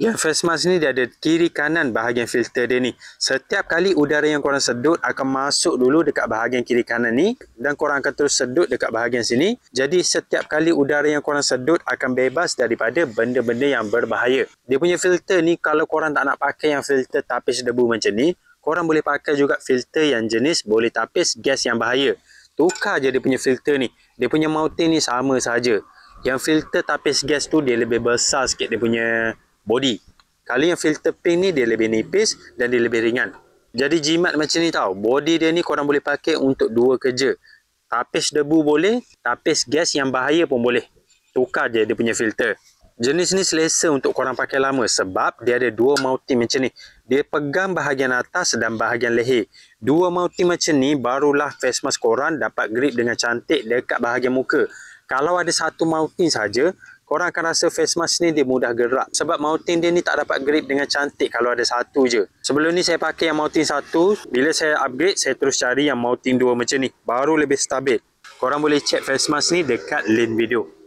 Yang face mask ni dia ada kiri kanan bahagian filter dia ni. Setiap kali udara yang korang sedut akan masuk dulu dekat bahagian kiri kanan ni dan korang akan terus sedut dekat bahagian sini. Jadi setiap kali udara yang korang sedut akan bebas daripada benda-benda yang berbahaya. Dia punya filter ni kalau korang tak nak pakai yang filter tapis debu macam ni, korang boleh pakai juga filter yang jenis boleh tapis gas yang bahaya. Tukar je dia punya filter ni. Dia punya mounting ni sama saja. Yang filter tapis gas tu dia lebih besar sikit dia punya body. Kalau yang filter pink ni dia lebih nipis dan dia lebih ringan. Jadi jimat macam ni tau. Body dia ni korang boleh pakai untuk dua kerja. Tapis debu boleh, tapis gas yang bahaya pun boleh. Tukar je dia punya filter. Jenis ni selesa untuk korang pakai lama sebab dia ada dua mounting macam ni. Dia pegang bahagian atas dan bahagian leher. Dua mounting macam ni barulah face mask korang dapat grip dengan cantik dekat bahagian muka. Kalau ada satu mounting saja, korang akan rasa face mask ni dia mudah gerak. Sebab mounting dia ni tak dapat grip dengan cantik kalau ada satu je. Sebelum ni saya pakai yang mounting satu. Bila saya upgrade, saya terus cari yang mounting dua macam ni. Baru lebih stabil. Korang boleh check face mask ni dekat link video.